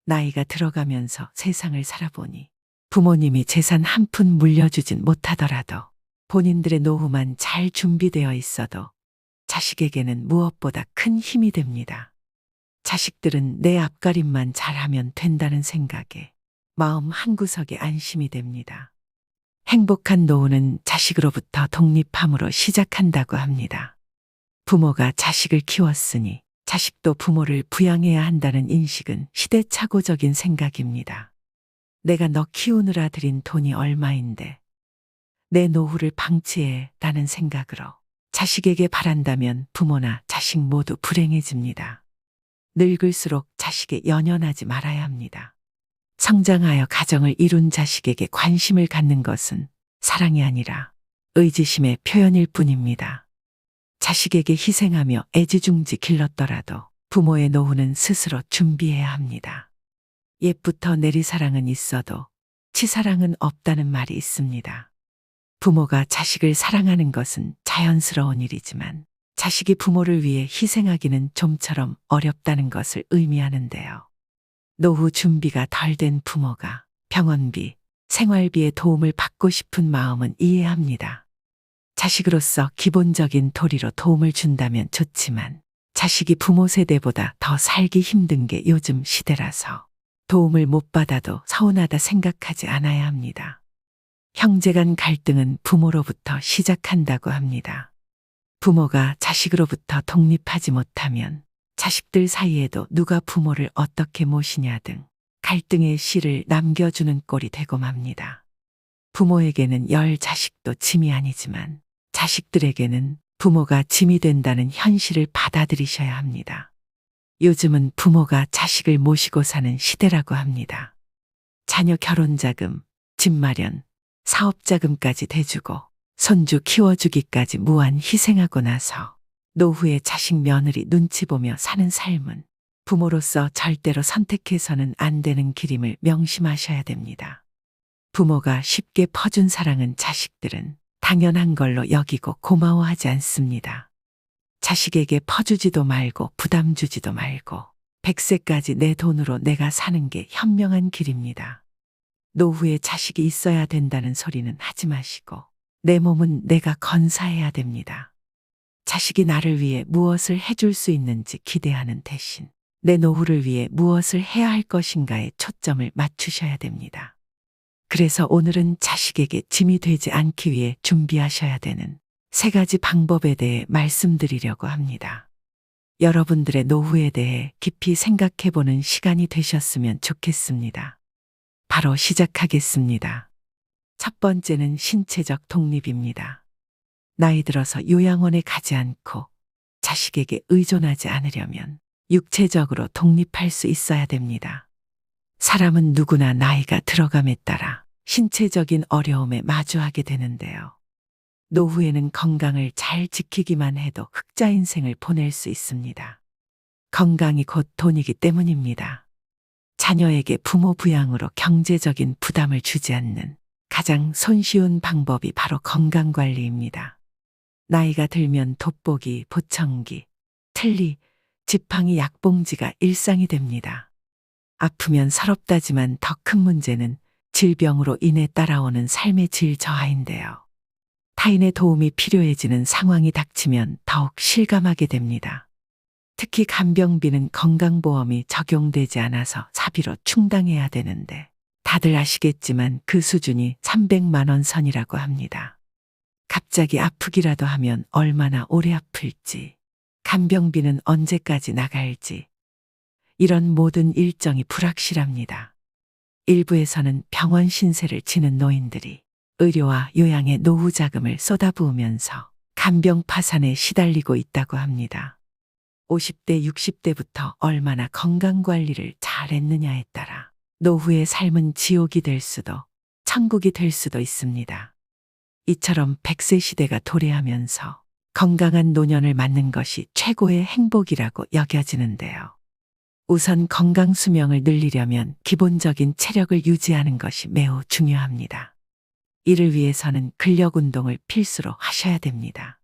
나이가 들어가면서 세상을 살아보니 부모님이 재산 한 푼 물려주진 못하더라도 본인들의 노후만 잘 준비되어 있어도 자식에게는 무엇보다 큰 힘이 됩니다. 자식들은 내 앞가림만 잘하면 된다는 생각에 마음 한구석에 안심이 됩니다. 행복한 노후는 자식으로부터 독립함으로 시작한다고 합니다. 부모가 자식을 키웠으니 자식도 부모를 부양해야 한다는 인식은 시대착오적인 생각입니다. 내가 너 키우느라 들인 돈이 얼마인데 내 노후를 방치해 라는 생각으로 자식에게 바란다면 부모나 자식 모두 불행해집니다. 늙을수록 자식에 연연하지 말아야 합니다. 성장하여 가정을 이룬 자식에게 관심을 갖는 것은 사랑이 아니라 의지심의 표현일 뿐입니다. 자식에게 희생하며 애지중지 길렀더라도 부모의 노후는 스스로 준비해야 합니다. 옛부터 내리사랑은 있어도 치사랑은 없다는 말이 있습니다. 부모가 자식을 사랑하는 것은 자연스러운 일이지만 자식이 부모를 위해 희생하기는 좀처럼 어렵다는 것을 의미하는데요. 노후 준비가 덜 된 부모가 병원비, 생활비의 도움을 받고 싶은 마음은 이해합니다. 자식으로서 기본적인 도리로 도움을 준다면 좋지만 자식이 부모 세대보다 더 살기 힘든 게 요즘 시대라서 도움을 못 받아도 서운하다 생각하지 않아야 합니다. 형제 간 갈등은 부모로부터 시작한다고 합니다. 부모가 자식으로부터 독립하지 못하면 자식들 사이에도 누가 부모를 어떻게 모시냐 등 갈등의 씨를 남겨주는 꼴이 되고 맙니다. 부모에게는 열 자식도 짐이 아니지만 자식들에게는 부모가 짐이 된다는 현실을 받아들이셔야 합니다. 요즘은 부모가 자식을 모시고 사는 시대라고 합니다. 자녀 결혼자금, 집 마련, 사업자금까지 대주고 손주 키워주기까지 무한 희생하고 나서 노후에 자식 며느리 눈치 보며 사는 삶은 부모로서 절대로 선택해서는 안 되는 길임을 명심하셔야 됩니다. 부모가 쉽게 퍼준 사랑은 자식들은 당연한 걸로 여기고 고마워하지 않습니다. 자식에게 퍼주지도 말고 부담 주지도 말고 100세까지 내 돈으로 내가 사는 게 현명한 길입니다. 노후에 자식이 있어야 된다는 소리는 하지 마시고 내 몸은 내가 건사해야 됩니다. 자식이 나를 위해 무엇을 해줄 수 있는지 기대하는 대신 내 노후를 위해 무엇을 해야 할 것인가에 초점을 맞추셔야 됩니다. 그래서 오늘은 자식에게 짐이 되지 않기 위해 준비하셔야 되는 3가지 방법에 대해 말씀드리려고 합니다. 여러분들의 노후에 대해 깊이 생각해보는 시간이 되셨으면 좋겠습니다. 바로 시작하겠습니다. 첫 번째는 신체적 독립입니다. 나이 들어서 요양원에 가지 않고 자식에게 의존하지 않으려면 육체적으로 독립할 수 있어야 됩니다. 사람은 누구나 나이가 들어감에 따라 신체적인 어려움에 마주하게 되는데요. 노후에는 건강을 잘 지키기만 해도 흑자 인생을 보낼 수 있습니다. 건강이 곧 돈이기 때문입니다. 자녀에게 부모 부양으로 경제적인 부담을 주지 않는 가장 손쉬운 방법이 바로 건강관리입니다. 나이가 들면 돋보기, 보청기, 틀니, 지팡이, 약봉지가 일상이 됩니다. 아프면 서럽다지만 더 큰 문제는 질병으로 인해 따라오는 삶의 질 저하인데요. 타인의 도움이 필요해지는 상황이 닥치면 더욱 실감하게 됩니다. 특히 간병비는 건강보험이 적용되지 않아서 사비로 충당해야 되는데 다들 아시겠지만 그 수준이 300만 원 선이라고 합니다. 갑자기 아프기라도 하면 얼마나 오래 아플지, 간병비는 언제까지 나갈지, 이런 모든 일정이 불확실합니다. 일부에서는 병원 신세를 지는 노인들이 의료와 요양에 노후 자금을 쏟아부으면서 간병 파산에 시달리고 있다고 합니다. 50대, 60대부터 얼마나 건강관리를 잘했느냐에 따라 노후의 삶은 지옥이 될 수도 천국이 될 수도 있습니다. 이처럼 100세 시대가 도래하면서 건강한 노년을 맞는 것이 최고의 행복이라고 여겨지는데요. 우선 건강 수명을 늘리려면 기본적인 체력을 유지하는 것이 매우 중요합니다. 이를 위해서는 근력 운동을 필수로 하셔야 됩니다.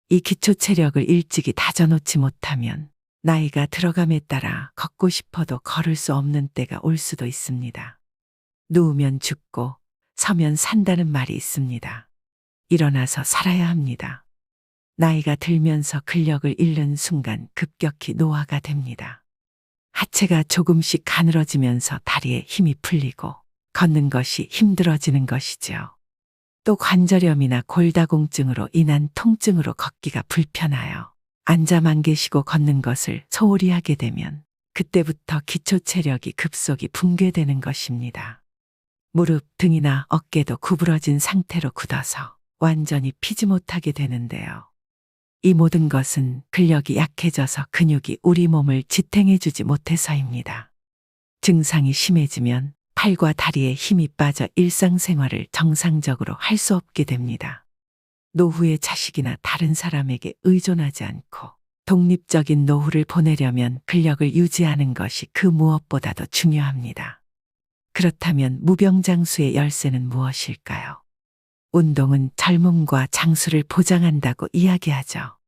이 기초 체력을 일찍이 다져놓지 못하면 나이가 들어감에 따라 걷고 싶어도 걸을 수 없는 때가 올 수도 있습니다. 누우면 죽고 서면 산다는 말이 있습니다. 일어나서 살아야 합니다. 나이가 들면서 근력을 잃는 순간 급격히 노화가 됩니다. 하체가 조금씩 가늘어지면서 다리에 힘이 풀리고 걷는 것이 힘들어지는 것이죠. 또 관절염이나 골다공증으로 인한 통증으로 걷기가 불편하여 앉아만 계시고 걷는 것을 소홀히 하게 되면 그때부터 기초 체력이 급속히 붕괴되는 것입니다. 무릎, 등이나 어깨도 구부러진 상태로 굳어서 완전히 피지 못하게 되는데요. 이 모든 것은 근력이 약해져서 근육이 우리 몸을 지탱해주지 못해서입니다. 증상이 심해지면 팔과 다리에 힘이 빠져 일상생활을 정상적으로 할 수 없게 됩니다. 노후에 자식이나 다른 사람에게 의존하지 않고 독립적인 노후를 보내려면 근력을 유지하는 것이 그 무엇보다도 중요합니다. 그렇다면 무병장수의 열쇠는 무엇일까요? 운동은 젊음과 장수를 보장한다고 이야기하죠.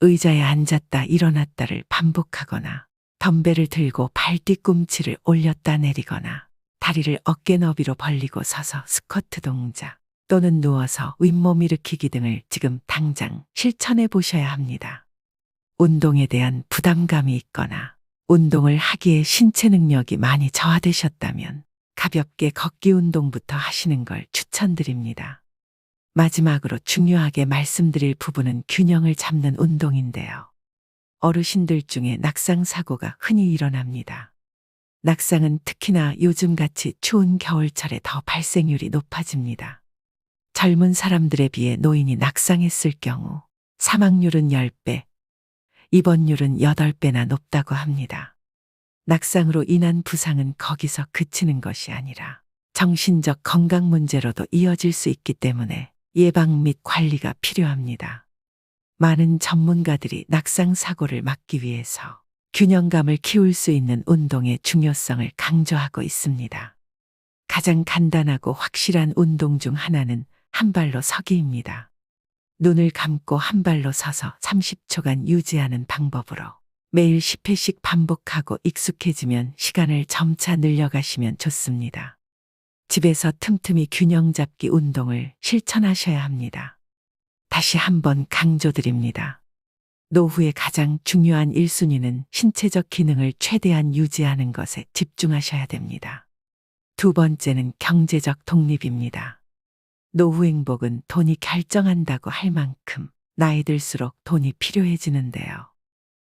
의자에 앉았다 일어났다를 반복하거나 덤벨을 들고 발 뒤꿈치를 올렸다 내리거나 다리를 어깨 너비로 벌리고 서서 스쿼트 동작 또는 누워서 윗몸 일으키기 등을 지금 당장 실천해 보셔야 합니다. 운동에 대한 부담감이 있거나 운동을 하기에 신체 능력이 많이 저하되셨다면 가볍게 걷기 운동부터 하시는 걸 추천드립니다. 마지막으로 중요하게 말씀드릴 부분은 균형을 잡는 운동인데요. 어르신들 중에 낙상 사고가 흔히 일어납니다. 낙상은 특히나 요즘같이 추운 겨울철에 더 발생률이 높아집니다. 젊은 사람들에 비해 노인이 낙상했을 경우 사망률은 10배, 입원율은 8배나 높다고 합니다. 낙상으로 인한 부상은 거기서 그치는 것이 아니라 정신적 건강 문제로도 이어질 수 있기 때문에 예방 및 관리가 필요합니다. 많은 전문가들이 낙상 사고를 막기 위해서 균형감을 키울 수 있는 운동의 중요성을 강조하고 있습니다. 가장 간단하고 확실한 운동 중 하나는 한 발로 서기입니다. 눈을 감고 한 발로 서서 30초간 유지하는 방법으로 매일 10회씩 반복하고 익숙해지면 시간을 점차 늘려가시면 좋습니다. 집에서 틈틈이 균형 잡기 운동을 실천하셔야 합니다. 다시 한번 강조드립니다. 노후의 가장 중요한 1순위는 신체적 기능을 최대한 유지하는 것에 집중하셔야 됩니다. 두 번째는 경제적 독립입니다. 노후 행복은 돈이 결정한다고 할 만큼 나이 들수록 돈이 필요해지는데요.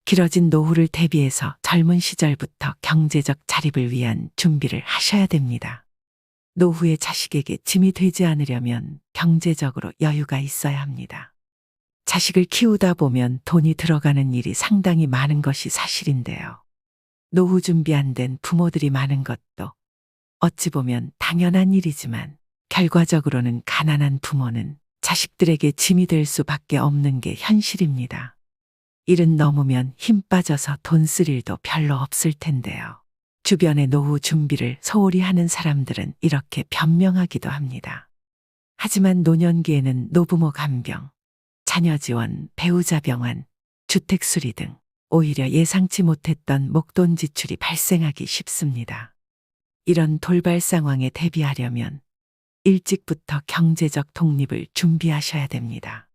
길어진 노후를 대비해서 젊은 시절부터 경제적 자립을 위한 준비를 하셔야 됩니다. 노후의 자식에게 짐이 되지 않으려면 경제적으로 여유가 있어야 합니다. 자식을 키우다 보면 돈이 들어가는 일이 상당히 많은 것이 사실인데요. 노후 준비 안 된 부모들이 많은 것도 어찌 보면 당연한 일이지만 결과적으로는 가난한 부모는 자식들에게 짐이 될 수밖에 없는 게 현실입니다. 일은 넘으면 힘 빠져서 돈 쓸 일도 별로 없을 텐데요. 주변의 노후 준비를 소홀히 하는 사람들은 이렇게 변명하기도 합니다. 하지만 노년기에는 노부모 간병, 자녀 지원, 배우자 병환, 주택 수리 등 오히려 예상치 못했던 목돈 지출이 발생하기 쉽습니다. 이런 돌발 상황에 대비하려면 일찍부터 경제적 독립을 준비하셔야 됩니다.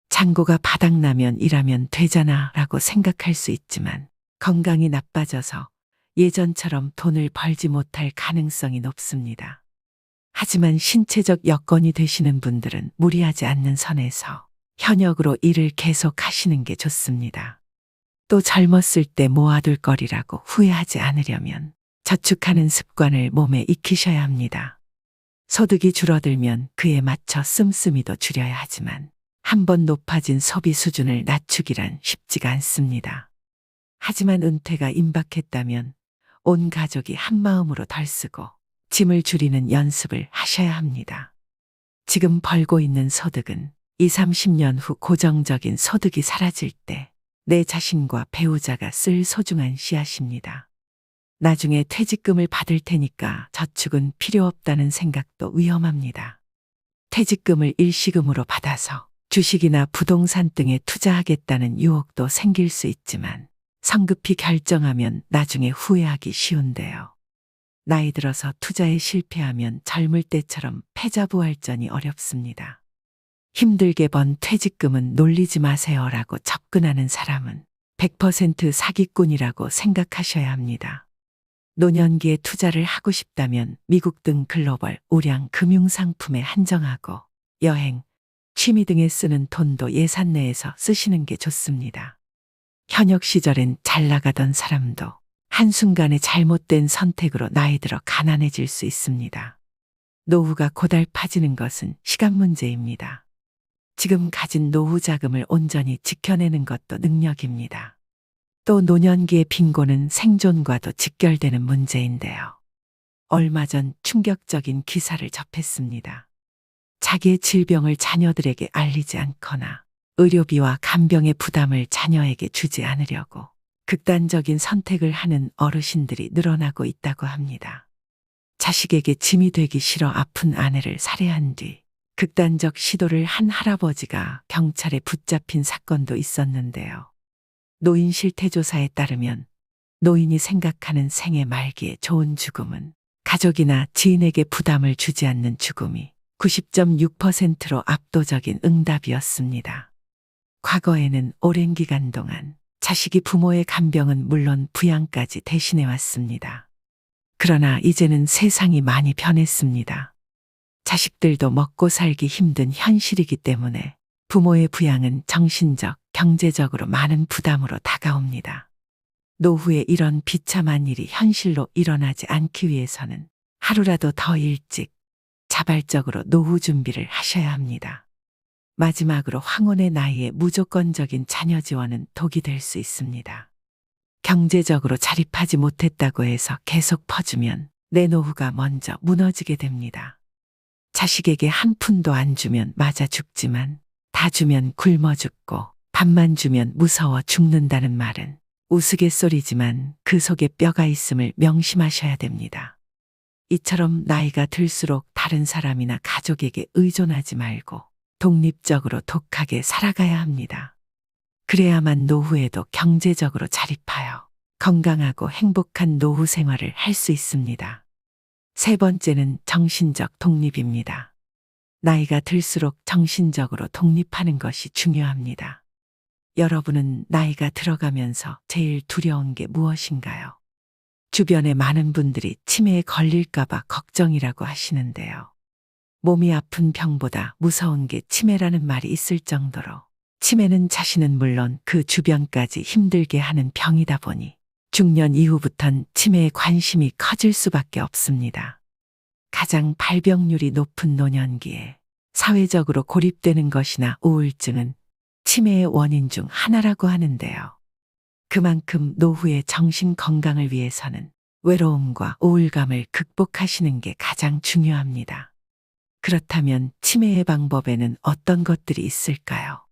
잔고가 바닥나면 일하면 되잖아 라고 생각할 수 있지만 건강이 나빠져서 예전처럼 돈을 벌지 못할 가능성이 높습니다. 하지만 신체적 여건이 되시는 분들은 무리하지 않는 선에서 현역으로 일을 계속 하시는 게 좋습니다. 또 젊었을 때 모아둘 거리라고 후회하지 않으려면 저축하는 습관을 몸에 익히셔야 합니다. 소득이 줄어들면 그에 맞춰 씀씀이도 줄여야 하지만 한번 높아진 소비 수준을 낮추기란 쉽지가 않습니다. 하지만 은퇴가 임박했다면 온 가족이 한마음으로 덜 쓰고 짐을 줄이는 연습을 하셔야 합니다. 지금 벌고 있는 소득은 20, 30년 후 고정적인 소득이 사라질 때 내 자신과 배우자가 쓸 소중한 씨앗입니다. 나중에 퇴직금을 받을 테니까 저축은 필요 없다는 생각도 위험합니다. 퇴직금을 일시금으로 받아서 주식이나 부동산 등에 투자하겠다는 유혹도 생길 수 있지만 성급히 결정하면 나중에 후회하기 쉬운데요. 나이 들어서 투자에 실패하면 젊을 때처럼 패자부활전이 어렵습니다. 힘들게 번 퇴직금은 놀리지 마세요라고 접근하는 사람은 100% 사기꾼이라고 생각하셔야 합니다. 노년기에 투자를 하고 싶다면 미국 등 글로벌 우량 금융상품에 한정하고 여행, 취미 등에 쓰는 돈도 예산 내에서 쓰시는 게 좋습니다. 현역 시절엔 잘 나가던 사람도 한순간에 잘못된 선택으로 나이 들어 가난해질 수 있습니다. 노후가 고달파지는 것은 시간 문제입니다. 지금 가진 노후 자금을 온전히 지켜내는 것도 능력입니다. 또 노년기의 빈곤은 생존과도 직결되는 문제인데요. 얼마 전 충격적인 기사를 접했습니다. 자기의 질병을 자녀들에게 알리지 않거나 의료비와 간병의 부담을 자녀에게 주지 않으려고 극단적인 선택을 하는 어르신들이 늘어나고 있다고 합니다. 자식에게 짐이 되기 싫어 아픈 아내를 살해한 뒤 극단적 시도를 한 할아버지가 경찰에 붙잡힌 사건도 있었는데요. 노인 실태조사에 따르면 노인이 생각하는 생애 말기의 좋은 죽음은 가족이나 지인에게 부담을 주지 않는 죽음이 90.6%로 압도적인 응답이었습니다. 과거에는 오랜 기간 동안 자식이 부모의 간병은 물론 부양까지 대신해 왔습니다. 그러나 이제는 세상이 많이 변했습니다. 자식들도 먹고 살기 힘든 현실이기 때문에 부모의 부양은 정신적, 경제적으로 많은 부담으로 다가옵니다. 노후에 이런 비참한 일이 현실로 일어나지 않기 위해서는 하루라도 더 일찍 자발적으로 노후 준비를 하셔야 합니다. 마지막으로 황혼의 나이에 무조건적인 자녀 지원은 독이 될 수 있습니다. 경제적으로 자립하지 못했다고 해서 계속 퍼주면 내 노후가 먼저 무너지게 됩니다. 자식에게 한 푼도 안 주면 맞아 죽지만 다 주면 굶어 죽고 밥만 주면 무서워 죽는다는 말은 우스갯소리지만 그 속에 뼈가 있음을 명심하셔야 됩니다. 이처럼 나이가 들수록 다른 사람이나 가족에게 의존하지 말고 독립적으로 독하게 살아가야 합니다. 그래야만 노후에도 경제적으로 자립하여 건강하고 행복한 노후 생활을 할 수 있습니다. 세 번째는 정신적 독립입니다. 나이가 들수록 정신적으로 독립하는 것이 중요합니다. 여러분은 나이가 들어가면서 제일 두려운 게 무엇인가요? 주변의 많은 분들이 치매에 걸릴까봐 걱정이라고 하시는데요. 몸이 아픈 병보다 무서운 게 치매라는 말이 있을 정도로 치매는 자신은 물론 그 주변까지 힘들게 하는 병이다 보니 중년 이후부턴 치매에 관심이 커질 수밖에 없습니다. 가장 발병률이 높은 노년기에 사회적으로 고립되는 것이나 우울증은 치매의 원인 중 하나라고 하는데요. 그만큼 노후의 정신 건강을 위해서는 외로움과 우울감을 극복하시는 게 가장 중요합니다. 그렇다면 치매의 방법에는 어떤 것들이 있을까요?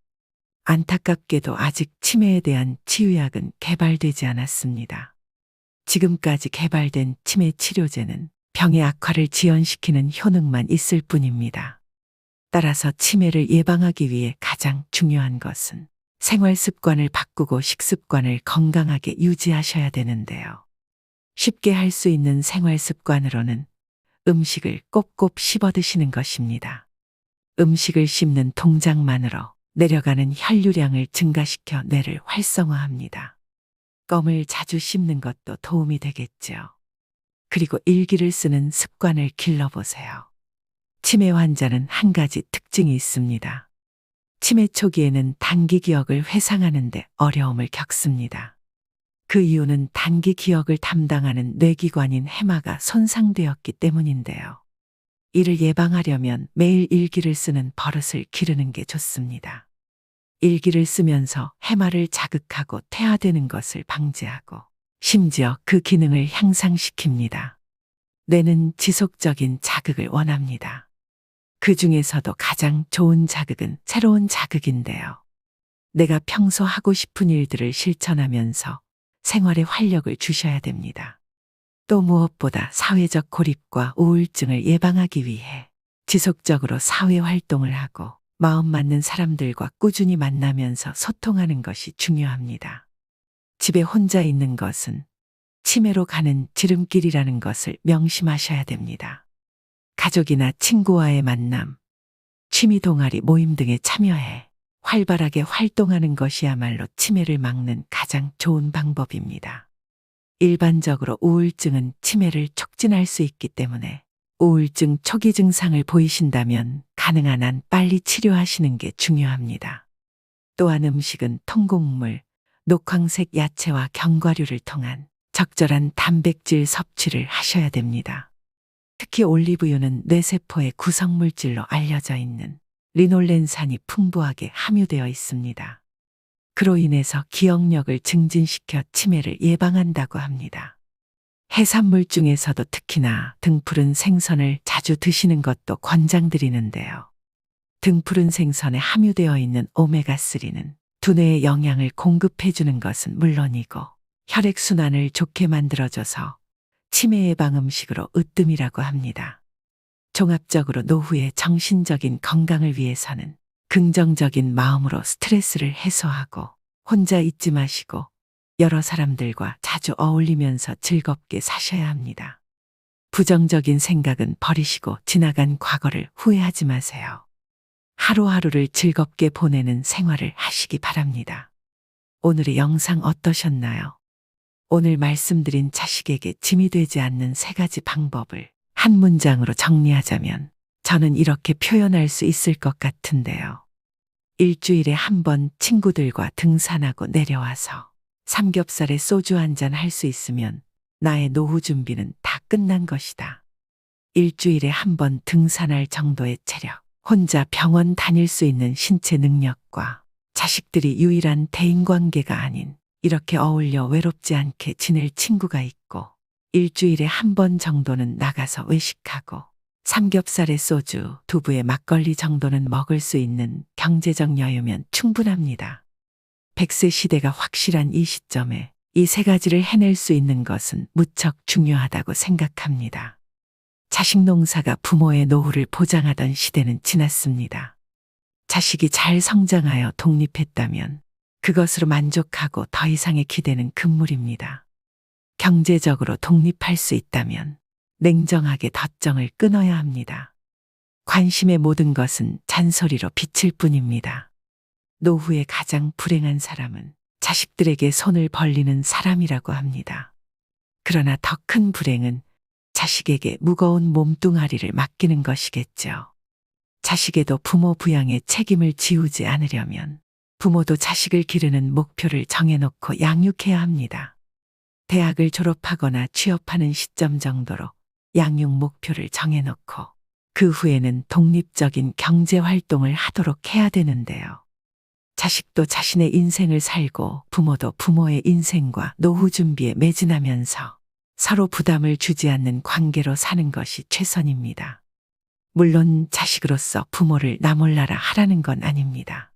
안타깝게도 아직 치매에 대한 치유약은 개발되지 않았습니다. 지금까지 개발된 치매 치료제는 병의 악화를 지연시키는 효능만 있을 뿐입니다. 따라서 치매를 예방하기 위해 가장 중요한 것은 생활 습관을 바꾸고 식습관을 건강하게 유지하셔야 되는데요. 쉽게 할 수 있는 생활 습관으로는 음식을 꼭꼭 씹어 드시는 것입니다. 음식을 씹는 동작만으로 내려가는 혈류량을 증가시켜 뇌를 활성화합니다. 껌을 자주 씹는 것도 도움이 되겠죠. 그리고 일기를 쓰는 습관을 길러보세요. 치매 환자는 한 가지 특징이 있습니다. 치매 초기에는 단기 기억을 회상하는데 어려움을 겪습니다. 그 이유는 단기 기억을 담당하는 뇌기관인 해마가 손상되었기 때문인데요. 이를 예방하려면 매일 일기를 쓰는 버릇을 기르는 게 좋습니다. 일기를 쓰면서 해마를 자극하고 퇴화되는 것을 방지하고 심지어 그 기능을 향상시킵니다. 뇌는 지속적인 자극을 원합니다. 그 중에서도 가장 좋은 자극은 새로운 자극인데요. 내가 평소 하고 싶은 일들을 실천하면서 생활에 활력을 주셔야 됩니다. 또 무엇보다 사회적 고립과 우울증을 예방하기 위해 지속적으로 사회 활동을 하고 마음 맞는 사람들과 꾸준히 만나면서 소통하는 것이 중요합니다. 집에 혼자 있는 것은 치매로 가는 지름길이라는 것을 명심하셔야 됩니다. 가족이나 친구와의 만남, 취미 동아리 모임 등에 참여해 활발하게 활동하는 것이야말로 치매를 막는 가장 좋은 방법입니다. 일반적으로 우울증은 치매를 촉진할 수 있기 때문에 우울증 초기 증상을 보이신다면 가능한 한 빨리 치료하시는 게 중요합니다. 또한 음식은 통곡물, 녹황색 야채와 견과류를 통한 적절한 단백질 섭취를 하셔야 됩니다. 특히 올리브유는 뇌세포의 구성물질로 알려져 있는 리놀렌산이 풍부하게 함유되어 있습니다. 그로 인해서 기억력을 증진시켜 치매를 예방한다고 합니다. 해산물 중에서도 특히나 등푸른 생선을 자주 드시는 것도 권장드리는데요. 등푸른 생선에 함유되어 있는 오메가3는 두뇌에 영양을 공급해주는 것은 물론이고 혈액순환을 좋게 만들어줘서 치매 예방 음식으로 으뜸이라고 합니다. 종합적으로 노후의 정신적인 건강을 위해서는 긍정적인 마음으로 스트레스를 해소하고 혼자 있지 마시고 여러 사람들과 자주 어울리면서 즐겁게 사셔야 합니다. 부정적인 생각은 버리시고 지나간 과거를 후회하지 마세요. 하루하루를 즐겁게 보내는 생활을 하시기 바랍니다. 오늘의 영상 어떠셨나요? 오늘 말씀드린 자식에게 짐이 되지 않는 3가지 방법을 한 문장으로 정리하자면 저는 이렇게 표현할 수 있을 것 같은데요. 일주일에 한 번 친구들과 등산하고 내려와서 삼겹살에 소주 한잔 할 수 있으면 나의 노후 준비는 다 끝난 것이다. 일주일에 한 번 등산할 정도의 체력, 혼자 병원 다닐 수 있는 신체 능력과 자식들이 유일한 대인관계가 아닌 이렇게 어울려 외롭지 않게 지낼 친구가 있고 일주일에 한 번 정도는 나가서 외식하고 삼겹살에 소주, 두부에 막걸리 정도는 먹을 수 있는 경제적 여유면 충분합니다. 100세 시대가 확실한 이 시점에 이 3가지를 해낼 수 있는 것은 무척 중요하다고 생각합니다. 자식 농사가 부모의 노후를 보장하던 시대는 지났습니다. 자식이 잘 성장하여 독립했다면 그것으로 만족하고 더 이상의 기대는 금물입니다. 경제적으로 독립할 수 있다면 냉정하게 덧정을 끊어야 합니다. 관심의 모든 것은 잔소리로 비칠 뿐입니다. 노후에 가장 불행한 사람은 자식들에게 손을 벌리는 사람이라고 합니다. 그러나 더 큰 불행은 자식에게 무거운 몸뚱아리를 맡기는 것이겠죠. 자식에도 부모 부양의 책임을 지우지 않으려면 부모도 자식을 기르는 목표를 정해놓고 양육해야 합니다. 대학을 졸업하거나 취업하는 시점 정도로 양육 목표를 정해놓고 그 후에는 독립적인 경제 활동을 하도록 해야 되는데요. 자식도 자신의 인생을 살고 부모도 부모의 인생과 노후 준비에 매진하면서 서로 부담을 주지 않는 관계로 사는 것이 최선입니다. 물론 자식으로서 부모를 나 몰라라 하라는 건 아닙니다.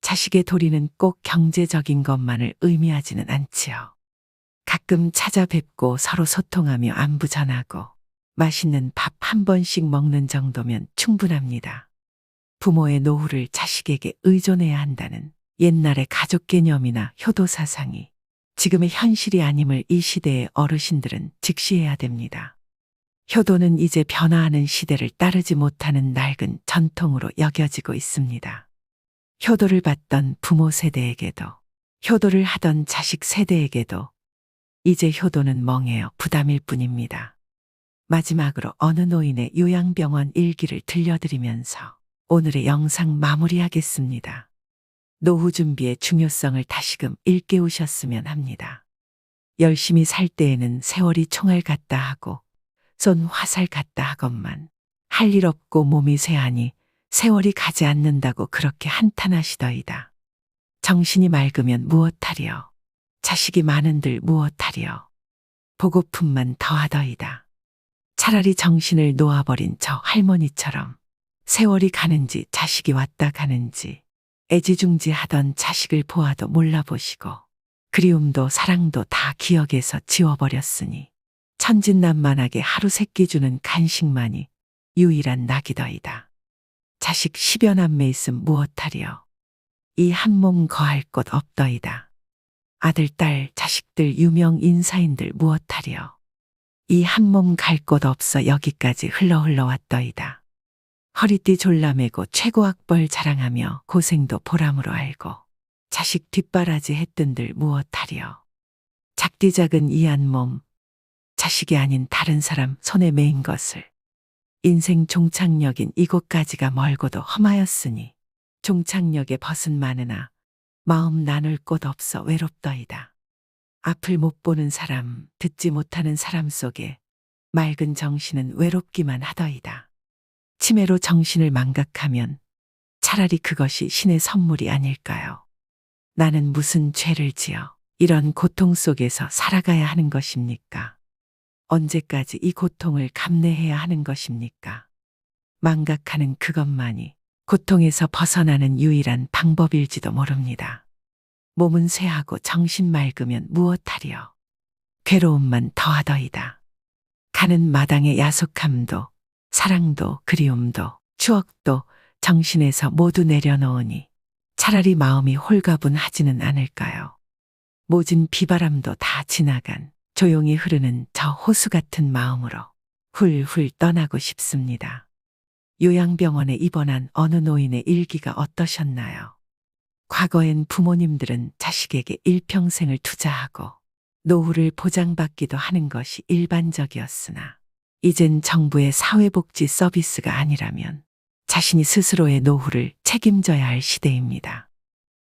자식의 도리는 꼭 경제적인 것만을 의미하지는 않지요. 가끔 찾아뵙고 서로 소통하며 안부 전하고 맛있는 밥 한 번씩 먹는 정도면 충분합니다. 부모의 노후를 자식에게 의존해야 한다는 옛날의 가족 개념이나 효도 사상이 지금의 현실이 아님을 이 시대의 어르신들은 직시해야 됩니다. 효도는 이제 변화하는 시대를 따르지 못하는 낡은 전통으로 여겨지고 있습니다. 효도를 받던 부모 세대에게도 효도를 하던 자식 세대에게도 이제 효도는 멍해요 부담일 뿐입니다. 마지막으로 어느 노인의 요양병원 일기를 들려드리면서 오늘의 영상 마무리하겠습니다. 노후 준비의 중요성을 다시금 일깨우셨으면 합니다. 열심히 살 때에는 세월이 총알 같다 하고 손 화살 같다 하건만 할 일 없고 몸이 쇠하니 세월이 가지 않는다고 그렇게 한탄하시더이다. 정신이 맑으면 무엇하리요. 자식이 많은들 무엇하리요. 보고품만 더하더이다. 차라리 정신을 놓아버린 저 할머니처럼 세월이 가는지 자식이 왔다 가는지 애지중지하던 자식을 보아도 몰라보시고 그리움도 사랑도 다 기억에서 지워버렸으니 천진난만하게 하루 세끼 주는 간식만이 유일한 낙이더이다. 자식 10여 남매 있음 무엇하리요. 이 한 몸 거할 곳 없더이다. 아들, 딸, 자식들, 유명 인사인들 무엇하려. 이 한 몸 갈 곳 없어 여기까지 흘러 왔더이다. 허리띠 졸라매고 최고 학벌 자랑하며 고생도 보람으로 알고 자식 뒷바라지 했던들 무엇하려. 작디 작은 이 한 몸, 자식이 아닌 다른 사람 손에 매인 것을. 인생 종착역인 이곳까지가 멀고도 험하였으니 종착역에 벗은 많으나 마음 나눌 곳 없어 외롭더이다. 앞을 못 보는 사람, 듣지 못하는 사람 속에 맑은 정신은 외롭기만 하더이다. 치매로 정신을 망각하면 차라리 그것이 신의 선물이 아닐까요? 나는 무슨 죄를 지어 이런 고통 속에서 살아가야 하는 것입니까? 언제까지 이 고통을 감내해야 하는 것입니까? 망각하는 그것만이 고통에서 벗어나는 유일한 방법일지도 모릅니다. 몸은 쇠하고 정신 맑으면 무엇하리요? 괴로움만 더하더이다. 가는 마당의 야속함도 사랑도 그리움도 추억도 정신에서 모두 내려놓으니 차라리 마음이 홀가분하지는 않을까요? 모진 비바람도 다 지나간 조용히 흐르는 저 호수 같은 마음으로 훌훌 떠나고 싶습니다. 요양병원에 입원한 어느 노인의 일기가 어떠셨나요? 과거엔 부모님들은 자식에게 일평생을 투자하고 노후를 보장받기도 하는 것이 일반적이었으나 이젠 정부의 사회복지 서비스가 아니라면 자신이 스스로의 노후를 책임져야 할 시대입니다.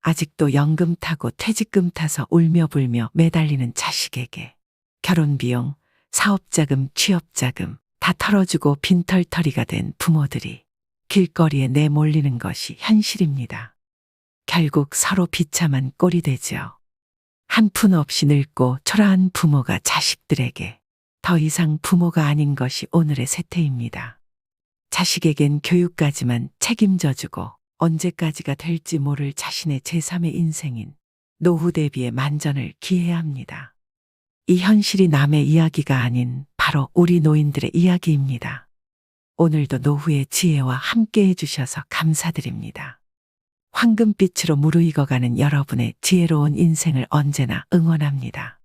아직도 연금 타고 퇴직금 타서 울며 불며 매달리는 자식에게 결혼비용, 사업자금, 취업자금 다 털어주고 빈털터리가 된 부모들이 길거리에 내몰리는 것이 현실입니다. 결국 서로 비참한 꼴이 되지요. 한 푼 없이 늙고 초라한 부모가 자식들에게 더 이상 부모가 아닌 것이 오늘의 세태입니다. 자식에겐 교육까지만 책임져주고 언제까지가 될지 모를 자신의 제3의 인생인 노후 대비의 만전을 기해야 합니다. 이 현실이 남의 이야기가 아닌 바로 우리 노인들의 이야기입니다. 오늘도 노후의 지혜와 함께 해주셔서 감사드립니다. 황금빛으로 무르익어가는 여러분의 지혜로운 인생을 언제나 응원합니다.